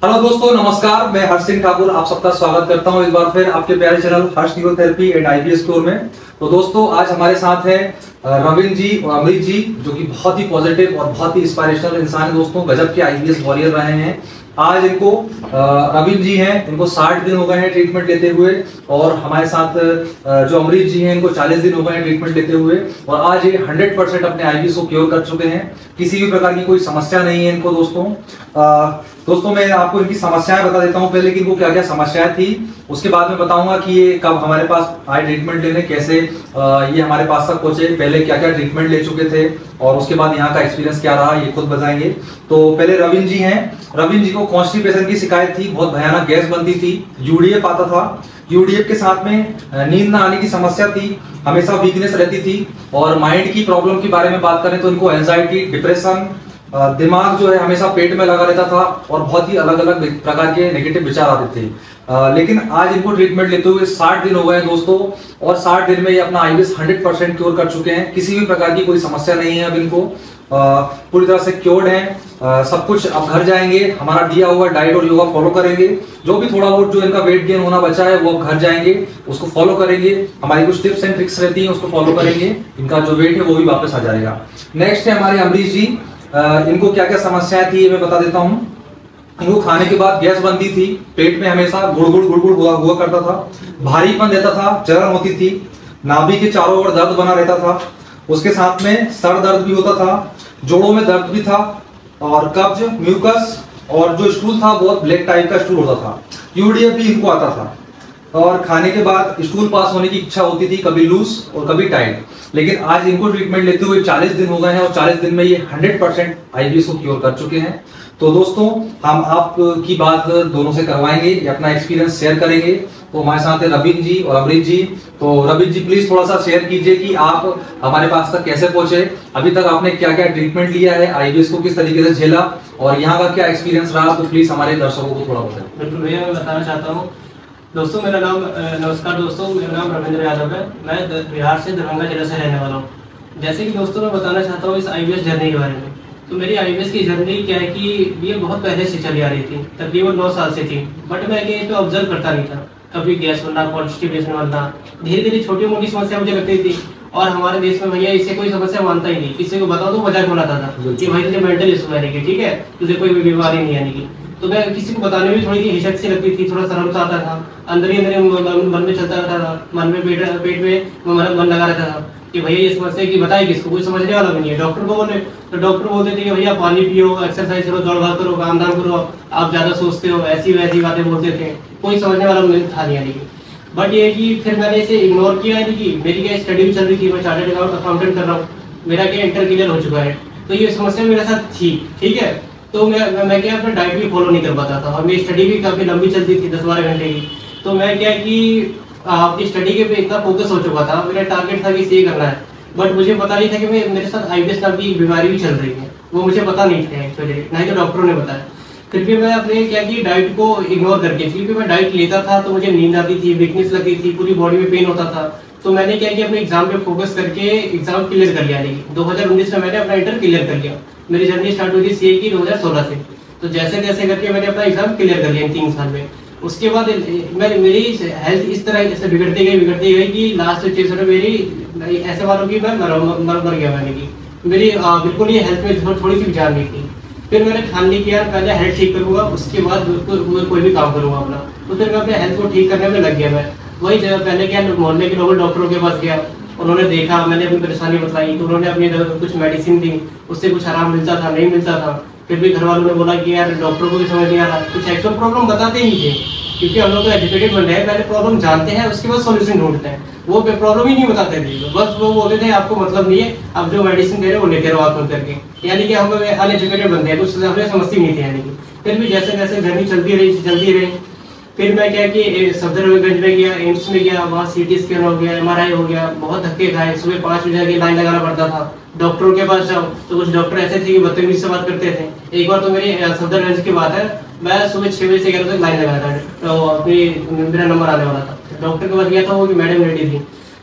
Hello दोस्तों, नमस्कार। मैं हर्ष सिंह ठाकुर आप सबका स्वागत करता हूं एक बार फिर आपके प्यारे channel Harsh neurotherapy and IBS tour में। तो दोस्तों, आज हमारे साथ है रविंद्र जी और अमृत जी, जो कि बहुत ही पॉजिटिव और बहुत ही इंस्पिरेशनल इंसान है। दोस्तों, गजब के आईबीएस वॉरियर रहे हैं। आज इनको रविंद्र जी हैं, इनको 60 दिन हो गए हैं ट्रीटमेंट लेते हुए, और हमारे साथ जो अमृत जी हैं, इनको 40 दिन हो गए हैं ट्रीटमेंट लेते हुए, और आज ये 100% अपने आईबीएस को क्योर कर चुके हैं। किसी भी प्रकार की कोई समस्या नहीं है इनको। दोस्तों मैं आपको इनकी समस्याएं बता देता हूं पहले कि इनको क्या क्या समस्याएं थी, उसके बाद में बताऊंगा कि ये कब हमारे पास आए ट्रीटमेंट लेने, कैसे ये हमारे पास तक पहुंचे, पहले क्या क्या ट्रीटमेंट ले चुके थे, और उसके बाद यहाँ का एक्सपीरियंस क्या रहा ये खुद बताएंगे। तो पहले रविंद्र जी हैं। रविंद्र जी को कॉन्स्टिपेशन की शिकायत थी, बहुत भयानक गैस बनती थी, यूडीएफ आता था। यूडीएफ के साथ में नींद ना आने की समस्या थी, हमेशा वीकनेस रहती थी, और माइंड की प्रॉब्लम के बारे में बात करें तो इनको एंजाइटी, डिप्रेशन, दिमाग जो है हमेशा पेट में लगा रहता था, और बहुत ही अलग अलग प्रकार के नेगेटिव विचार आते थे। लेकिन आज इनको ट्रीटमेंट लेते हुए 60 दिन हो गए दोस्तों, और 60 दिन में ये अपना आईबीएस 100% क्योर कर चुके हैं। किसी भी प्रकार की कोई समस्या नहीं है अब इनको, पूरी तरह से क्योर्ड हैं। सब कुछ अब घर जाएंगे, हमारा दिया हुआ डाइट और योगा फॉलो करेंगे। जो भी थोड़ा बहुत जो इनका वेट गेन होना बचा है वो घर जाएंगे, उसको फॉलो करेंगे। हमारी कुछ टिप्स एंड ट्रिक्स रहती हैं, उसको फॉलो करेंगे, इनका जो वेट है वो भी वापस आ जाएगा। नेक्स्ट है हमारे अमरीश जी। इनको क्या क्या समस्याएं थी ये मैं बता देता हूँ। इनको खाने के बाद गैस बनती थी, पेट में हमेशा गुड़गुड़ हुआ करता था, भारीपन रहता था, जलन होती थी, नाभि के चारों ओर दर्द बना रहता था, उसके साथ में सर दर्द भी होता था, जोड़ों में दर्द भी था, और कब्ज, म्यूकस, और जो स्टूल था बहुत ब्लैक टाइप का स्टूल होता था। यूडीएफ भी इनको आता था, और खाने के बाद स्टूल पास होने की इच्छा होती थी, कभी लूज और कभी टाइट। लेकिन आज इनको ट्रीटमेंट लेते हुए 40 दिन हो गए हैं, और 40 दिन में ये 100% आईबीएस को क्योर कर चुके हैं। तो दोस्तों, हम आपकी बात दोनों से करवाएंगे, ये अपना एक्सपीरियंस शेयर करेंगे। तो हमारे साथ है रविंद्र जी और अमृत जी। तो रविंद्र जी प्लीज थोड़ा सा शेयर कीजिए कि आप हमारे पास तक कैसे पहुंचे, अभी तक आपने क्या क्या ट्रीटमेंट लिया है, आईबीएस को किस तरीके से झेला, और यहाँ का क्या एक्सपीरियंस रहा। तो प्लीज हमारे दर्शकों को थोड़ा बताएं। बिल्कुल भैया, मैं बताना चाहता हूँ। दोस्तों मेरा नाम नमस्कार दोस्तों, मेरा नाम रविंद्र यादव है। मैं बिहार से दरभंगा जिला से रहने वाला हूँ। जैसे कि दोस्तों मैं बताना चाहता हूँ इस आईबीएस जर्नी के बारे में। तो मेरी आईबीएस की जर्नी क्या है कि ये बहुत पहले से चली आ रही थी, तकरीबन 9 साल से थी। बट मैं ये तो ऑब्जर्व करता नहीं था, कभी गैस बनना, कॉन्स्टिपेशन बनना, धीरे धीरे छोटी मोटी समस्या मुझे लगती थी। और हमारे देश में भैया इससे कोई समस्या मानता ही नहीं, किसी को बताओ तो मजाक बनाता था कि भाई तुझे मेंटल इशू है कि ठीक है, तुझे कोई भी बीमारी नहीं है कि। तो मैं किसी को बताने में थोड़ी सी हिचक सी लगती थी, थोड़ा शर्म सा आता था, अंदर ही अंदर मन में चलता रहता था, मन में पेट में मन लगा रहता था कि भैया ये समस्या की बताए किसको, कोई समझने वाला भी नहीं है। डॉक्टर को बोले तो डॉक्टर बोलते थे कि भैया पानी पियो, एक्सरसाइज करो, दौड़ भाग करो, काम धाम करो, आप ज्यादा सोचते हो, ऐसी वैसी बातें बोलते थे। कोई समझने वाला था नहीं यानी कि। बट ये कि फिर मैंने इसे इग्नोर किया, यानी कि मेरी क्या स्टडी भी चल रही थी, मैं चार्टर्ड अकाउंटेंट कर रहा हूँ, मेरा क्या इंटर क्लियर हो चुका है। तो ये समस्या मेरे साथ थी, ठीक है। तो मैं क्या अपना डाइट भी फॉलो नहीं कर पाता था, और मेरी स्टडी भी काफ़ी लंबी चलती थी, 10-12 घंटे की। तो मैं क्या कि अपनी स्टडी के पे इतना फोकस हो चुका था, मेरा टारगेट था कि इसे करना है। बट मुझे पता नहीं था कि मेरे साथ आईबीएस नाम की बीमारी भी चल रही है, वो मुझे पता नहीं था एक्चुअली, नहीं तो डॉक्टरों ने बताया। फिर भी मैं अपने क्या कि डाइट को इग्नोर करके, क्योंकि मैं डाइट लेता था तो मुझे नींद आती थी, वीकनेस लगती थी, पूरी बॉडी में पेन होता था। तो मैंने क्या किया, अपने एग्जाम पे फोकस करके एग्जाम क्लियर कर लिया। लेकिन 2019 में मैंने अपना इंटर क्लियर कर लिया। मेरी जर्नी स्टार्ट हुई थी सीए की 2016 से। तो जैसे जैसे करके मैंने अपना एग्जाम क्लियर कर लिया 3 साल में। उसके बाद मेरी हेल्थ इस तरह से बिगड़ती गई कि लास्ट 6 साल में मेरी ऐसे मानो कि मैं मर गया, मैंने की मेरी बिल्कुल ही हेल्थ में थोड़ी सी भी जान नहीं थी। फिर मैंने ठान ली कि यार पहले हेल्थ ठीक करूंगा, उसके बाद मैं कोई भी काम करूंगा अपना। तो फिर मैं अपने हेल्थ को ठीक करने में लग गया। मैं वही जगह पहले क्या, मोहल्ले के लोकल डॉक्टरों के पास गया, उन्होंने देखा, मैंने अपनी परेशानी बताई, तो उन्होंने अपनी कुछ मेडिसिन दी, उससे कुछ आराम मिलता था, नहीं मिलता था। फिर भी घर वालों ने बोला कि यार डॉक्टरों को भी समझ नहीं आ रहा, कुछ एक्चुअल प्रॉब्लम बताते ही नहीं थे, क्योंकि हम लोग तो एजुकेटेड बन रहे हैं, पहले प्रॉब्लम जानते हैं उसके बाद सॉल्यूशन ढूंढते हैं। वो प्रॉब्लम ही नहीं बताते थे, बस वो बोलते थे आपको मतलब नहीं है, आप जो मेडिसिन दे रहे हो वो लेते रहो आप करके। यानी कि हम अनएजुकेटेड बनते हैं, कुछ हमें समझती नहीं थी। यानी कि फिर भी जैसे जैसे जर्नी चलती रही। फिर मैं क्या कि सफदरगंज में गया, एम्स में गया, वहाँ सीटी स्कैन हो गया, एमआरआई हो गया, बहुत धक्के खाए। सुबह 5 बजे की लाइन लगाना पड़ता था। डॉक्टरों के पास जाओ तो कुछ डॉक्टर ऐसे थे कि बदतमीजी से बात करते थे। एक बार तो मेरी सफदरगंज की बात है, मैं सुबह 6 बजे से 11 बजे तक लाइन लगाया था, तो अपनी मेरा नंबर आने वाला था। डॉक्टर के पास गया था, वो कि मैडम रेडी थी,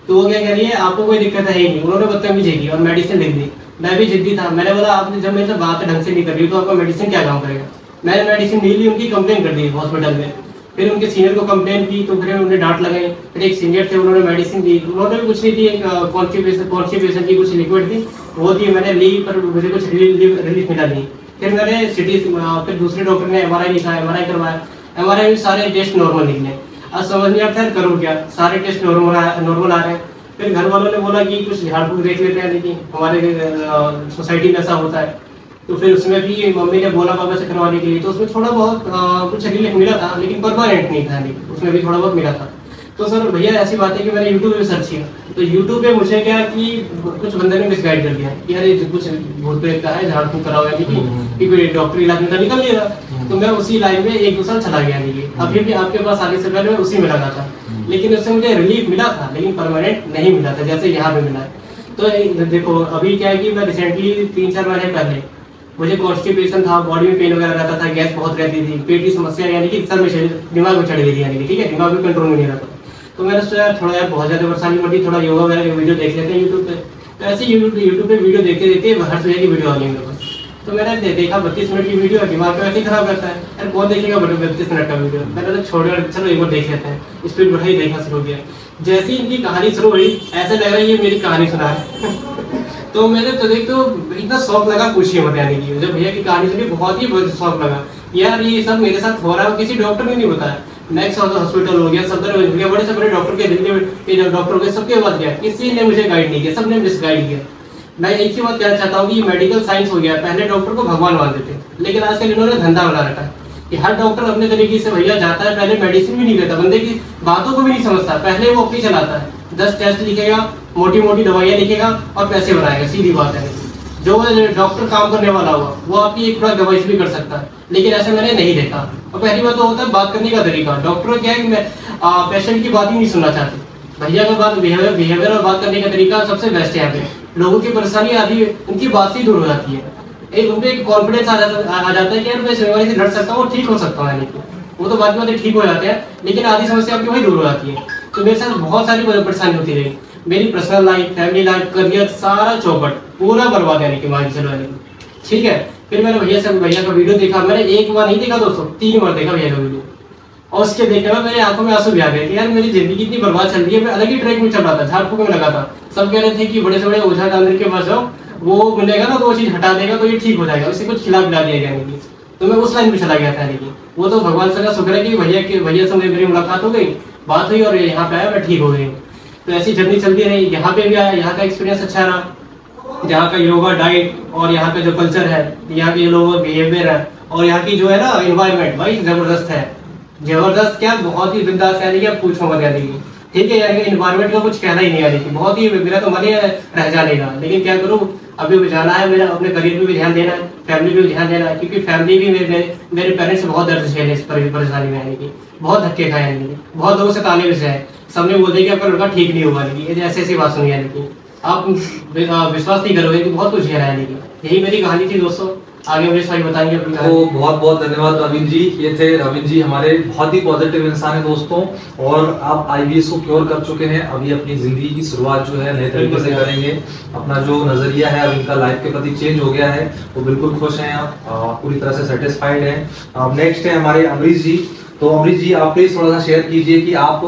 तो वो क्या कह रही है आपको कोई दिक्कत है ही नहीं। उन्होंने बदतमीजी की और मेडिसिन लिख दी। मैं भी जिद्दी था, मैंने बोला आपने जब मेरे से बात ढंग से नहीं कर रही तो आपका मेडिसिन क्या काम करेगा। मैंने मेडिसिन नहीं ली, उनकी कंप्लेन कर दी हॉस्पिटल में। फिर उनके सीनियर को कंप्लेन की तो फिर उन्हें डांट लगाई। फिर एक सीनियर थे, उन्होंने मेडिसिन दी, उन्होंने भी कुछ नहीं दी, कॉन्स्टिपेशन की कुछ लिक्विड थी वो दी, मैंने ली पर मुझे कुछ रिलीफ मिला नहीं। फिर मैंने फिर दूसरे डॉक्टर ने MRI लिखा, MRI करवाया, MRI में सारे टेस्ट नॉर्मल निकले। अब समझ नहीं आता करूँ क्या, सारे टेस्ट नॉर्मल आ रहे हैं। फिर घर वालों ने बोला कि कुछ झाड़ फूक देख लेते हैं, लेकिन हमारे सोसाइटी में ऐसा होता है। तो फिर उसमें भी मम्मी ने बोला पापा से करवाने के लिए, तो उसमें थोड़ा बहुत कुछ रिलीफ मिला था, लेकिन परमानेंट नहीं था, लेकिन उसमें भी थोड़ा बहुत मिला था। तो सर भैया ऐसी बात है कि मैंने यूट्यूब पे सर्च किया, तो यूट्यूब पे मुझे क्या कि कुछ बंदे ने मिसगाइड कर दिया कि यार ये कुछ भूत प्रेत का है, झाड़ फूक करा हुआ है, कि कोई डॉक्टरी इलाज में निकल नहीं रहा। तो मैं उसी लाइन में 1-2 साल चला गया, देखिए अभी भी आपके पास आने से पहले मैं उसी में लगा था, लेकिन उससे मुझे रिलीफ मिला था, लेकिन परमानेंट नहीं मिला था जैसे यहाँ पे मिला है। तो देखो अभी क्या है कि मैं रिसेंटली 3-4 महीने पहले मुझे कॉन्स्टिपेशन था, बॉडी में पेन वगैरह रहता था, गैस बहुत रहती थी, पेट की समस्या यानी कि सर में दिमाग में चढ़ गई थी, यानी कि ठीक है, दिमाग में कंट्रोल में नहीं रहता। तो मैंने सोचा यार थोड़ा यार बहुत ज़्यादा परेशानी बढ़ी, थोड़ा योगा वगैरह की वीडियो देख लेते हैं यूट्यूब पे। तो ऐसे यूट्यूब पे वीडियो देखते देखते हर सुबह की वीडियो आ गई मेरे पास। तो मैंने देखा 32 मिनट की वीडियो, दिमाग में ऐसे ही खराब रहता है यार, कौन देखेगा 32 मिनट का वीडियो। मैंने तो छोड़ चलो एक बार देख लेते हैं, स्पीड बढ़ाई, देखना शुरू किया। जैसे ही इनकी कहानी शुरू हुई ऐसा लग रहा है ये मेरी कहानी सुना है। तो मैंने तो देख तो इतना शौक लगा पूछिए मत, यानी कि जब भैया की कहानी सुनी बहुत शौक लगा यार, ये सब मेरे साथ हो रहा है, किसी डॉक्टर ने नहीं बताया। नेक्स्ट हॉस्पिटल हो गया, सदर हो गया, बड़े से बड़े डॉक्टर के दिल्ली के डॉक्टर के सबके पास गया, किसी ने मुझे गाइड नहीं किया, सबने मिसगाइड किया। मैं एक ही बात कहना चाहता हूँ कि मेडिकल साइंस हो गया, पहले डॉक्टर को भगवान मानते थे, लेकिन आजकल इन्होंने धंधा बना रखा है कि हर डॉक्टर अपने तरीके से भैया जाता है, पहले मेडिसिन भी नहीं देता, बंदे की बातों को भी नहीं समझता, पहले वो अपनी चलाता है, 10 टेस्ट लिखेगा, मोटी मोटी दवाइयाँ लिखेगा और पैसे बनाएगा, सीधी बात है। जो डॉक्टर काम करने वाला होगा वो आपकी एक खुराक दवाई से भी कर सकता है, लेकिन ऐसे मैंने नहीं देखा। और पहली बात तो होता है बात करने का तरीका, डॉक्टर क्या है कि पेशेंट की बात ही नहीं सुनना चाहते, भैया का बात बिहेवियर और बात करने का तरीका सबसे बेस्ट है। यहाँ पे लोगों की परेशानी आधी उनकी बात से ही दूर हो जाती है, उनपे एक कॉन्फिडेंस आ जाता है कि यार मैं इस बीमारी से लड़ सकता हूँ, ठीक हो सकता हूँ, यानी कि वो तो बाद में ठीक हो जाते हैं, लेकिन आधी समस्या आपकी वही दूर हो जाती है। तो मेरे साथ बहुत सारी परेशानी होती रही, मेरी personal life, family life, career सारा चौपट पूरा बर्बाद, यानी कि मान के चलो, ठीक है। फिर मैंने भैया का वीडियो देखा, मैंने एक बार नहीं देखा दोस्तों, 3 बार देखा भैया का वीडियो, और उसके देखने में मेरी आंखों में आंसू भी आ गए कि यार मेरी जिंदगी इतनी बर्बाद चल रही है, मैं अलग ही ट्रैक में चल रहा था, झाड़ फूक में लगा था। सब कह रहे थे कि बड़े से बड़े ओझा तांत्रिक के पास जाओ, वो मिलेगा ना तो वो चीज हटा देगा तो ये ठीक हो जाएगा, उससे कुछ खिला पिला दिया गया। नहीं तो मैं उस लाइन पे चला गया था, लेकिन वो तो भगवान से का शुक्र है कि भैया से मेरी मुलाकात हो गई, बात हुई और यहाँ पे आया, मैं ठीक हो गई। तो ऐसी जर्नी चलती रही, यहाँ पे भी आया, यहाँ का एक्सपीरियंस अच्छा रहा, यहाँ का योगा, डाइट और यहाँ का जो कल्चर है, यहाँ के लोगों का बिहेवियर है, और यहाँ की जो है ना एनवायरमेंट भाई जबरदस्त है, जबरदस्त क्या बहुत ही बिंदास, यानी कि आप पूछो मत, यानी कि ठीक है, यानी कि एनवायरमेंट का कुछ कहना ही नहीं, यानी कि बहुत ही मेरा तो मन ही रह जाने का, लेकिन क्या करूँ अभी भी जाना है, मेरा अपने करियर पे भी ध्यान देना है, फैमिली पे भी ध्यान देना है, क्योंकि फैमिली भी मेरे पेरेंट्स बहुत दर्द झेले इस परेशानी में, यानी कि बहुत धक्के खाए, यानी कि बहुत लोगों से ताने भी सहे, सबने बोल दिया कि आपका लड़का ठीक नहीं होगा, यानी ऐसी ऐसी बात सुनी, यानी कि आप विश्वास नहीं करोगे कि बहुत कुछ झेला है, यानी कि यही मेरी कहानी थी दोस्तों। आगे मुझे भाई बताएंगे अपनी कहानी। तो बहुत बहुत धन्यवाद रविंद्र जी, ये थे रविंद्र जी, हमारे बहुत ही पॉजिटिव इंसान है दोस्तों, और आप IBS को क्योर कर चुके हैं, अभी अपनी जिंदगी की शुरुआत जो है नए तरीके से करेंगे, अपना जो नजरिया है अब इनका लाइफ के प्रति चेंज हो गया है, वो बिल्कुल खुश हैं, आप पूरी तरह से सेटिस्फाइड हैं। अब नेक्स्ट है हमारे अमरीश जी। तो अमरीश जी आप प्लीज थोड़ा सा शेयर कीजिए कि आप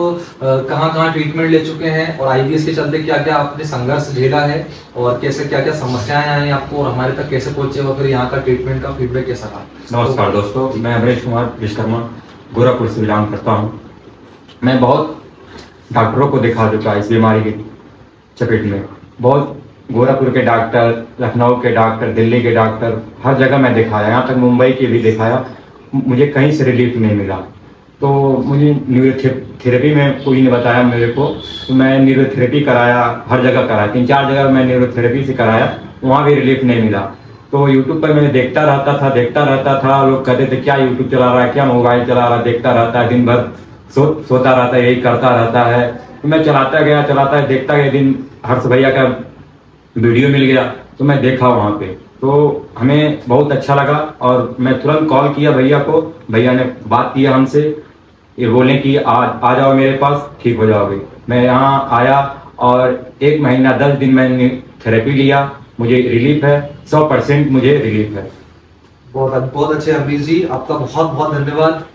कहाँ ट्रीटमेंट ले चुके हैं, और IBS के चलते क्या क्या आपने संघर्ष झेला है, और कैसे क्या क्या समस्याएं आई आपको, और हमारे तक कैसे पहुंचे, और फिर यहाँ का ट्रीटमेंट का फीडबैक कैसा रहा। नमस्कार दोस्तों, मैं अमरीश कुमार विश्वकर्मा गोरखपुर से बिलोंग करता हूँ। मैं बहुत डॉक्टरों को दिखा चुका इस बीमारी की चपेट में, बहुत गोरखपुर के डॉक्टर, लखनऊ के डॉक्टर, दिल्ली के डॉक्टर, हर जगह मैं दिखाया, यहाँ तक मुंबई के भी दिखाया, मुझे कहीं से रिलीफ नहीं मिला। तो मुझे न्यूरोथेरेपी में कोई ने बताया मेरे को, तो मैं न्यूरोथेरेपी कराया, हर जगह कराया, 3-4 जगह मैं न्यूरोथेरेपी से कराया, वहाँ भी रिलीफ नहीं मिला। तो यूट्यूब पर मैं देखता रहता था, लोग कहते थे क्या यूट्यूब चला रहा है, क्या मोबाइल चला रहा है, देखता रहता है, दिन भर सोता रहता है, यही करता रहता है। तो मैं चलाता गया, देखता गया, दिन हर्ष भैया का वीडियो मिल गया तो मैं देखा वहाँ पे, तो हमें बहुत अच्छा लगा, और मैं तुरंत कॉल किया भैया को, भैया ने बात किया हमसे, ये बोले कि आ जाओ मेरे पास, ठीक हो जाओगे। मैं यहाँ आया और 1 महीना 10 दिन मैंने थेरेपी लिया, मुझे रिलीफ है, 100% मुझे रिलीफ है। बहुत बहुत अच्छे अमरीश जी, आपका बहुत बहुत धन्यवाद।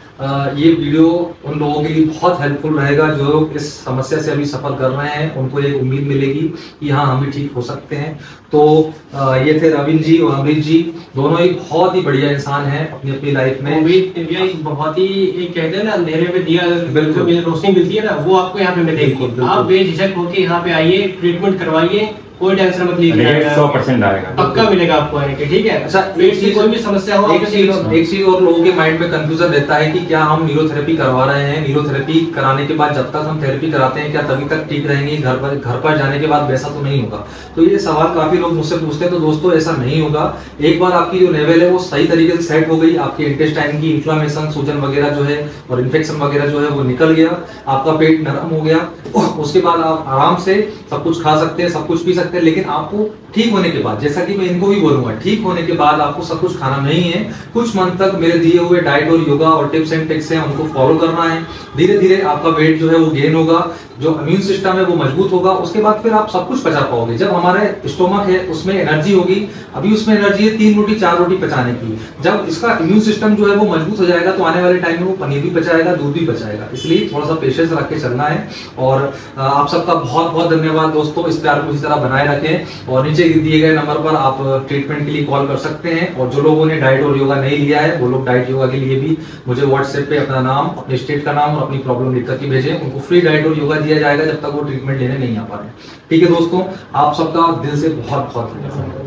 ये वीडियो उन लोगों के लिए बहुत हेल्पफुल रहेगा जो इस समस्या से अभी सफर कर रहे हैं। उनको एक उम्मीद मिलेगी कि हाँ, हम भी ठीक हो सकते हैं। तो ये थे रविंद्र जी और अमरीश जी, दोनों ही बहुत ही बढ़िया इंसान हैं अपनी अपनी लाइफ में। एक बहुत ही एक कहते हैं ना, अंधेरे में दिया बिल्कुल जो रोशनी मिलती है ना, वो आपको यहाँ पे मिलेगी। आप बेझिझक होकर यहाँ पे आइए, ट्रीटमेंट करवाइए, कोई टेंशन मत लीजिए, 100% आएगा, पक्का मिलेगा आपको आने के। ठीक है। अच्छा, पेट की कोई भी समस्या हो, एक चीज और लोगों के माइंड में कंफ्यूजन रहता है कि क्या हम न्यूरोथेरेपी करवा रहे हैं, न्यूरोथेरेपी कराने के बाद जब तक हम थेरेपी कराते हैं क्या तभी तक ठीक रहेंगे, घर पर जाने के बाद वैसा तो नहीं होगा। तो ये सवाल काफी लोग मुझसे पूछते हैं। तो दोस्तों, ऐसा नहीं होगा। एक बार आपकी जो लेवल है वो सही तरीके से सेट हो गई, आपके इंटेस्टाइन की इन्फ्लामेशन, सूजन वगैरह जो है और इन्फेक्शन वगैरह जो है वो निकल गया, आपका पेट नरम हो गया, उसके बाद आप आराम से सब कुछ खा सकते हैं, सब कुछ पी सकते हैं। लेकिन आपको ठीक होने के बाद, जैसा कि मैं इनको भी बोलूंगा, ठीक होने के बाद आपको सब कुछ खाना नहीं है। कुछ मंथ तक मेरे दिए हुए डाइट और योगा और टिप्स एंड ट्रिक्स हैं, उनको फॉलो करना है। धीरे धीरे आपका वेट जो है वो गेन होगा, जो इम्यून सिस्टम है वो मजबूत होगा। उसके बाद फिर आप सब कुछ पचा पाओगे। जब हमारे स्टोमक है उसमें एनर्जी होगी, अभी उसमें एनर्जी है 3 रोटी 4 रोटी पचाने की। जब इसका इम्यून सिस्टम जो है वो मजबूत हो जाएगा तो आने वाले टाइम में वो पनीर भी पचाएगा, दूध भी पचाएगा। इसलिए थोड़ा सा पेशेंस रख के चलना है। और आप सबका बहुत बहुत धन्यवाद दोस्तों, इस प्यार को इसी तरह बनाए रखें। और नीचे दिए गए नंबर पर आप ट्रीटमेंट के लिए कॉल कर सकते हैं। और जो लोगों ने डाइट और योगा नहीं लिया है वो लोग डाइट योगा के लिए भी मुझे व्हाट्सएप पे अपना नाम, अपने स्टेट का नाम और अपनी प्रॉब्लम लिख करके भेजें। उनको फ्री डाइट और योगा दिया जाएगा जब तक वो ट्रीटमेंट लेने नहीं आ पा रहे। ठीक है दोस्तों, आप सबका दिल से बहुत बहुत धन्यवाद।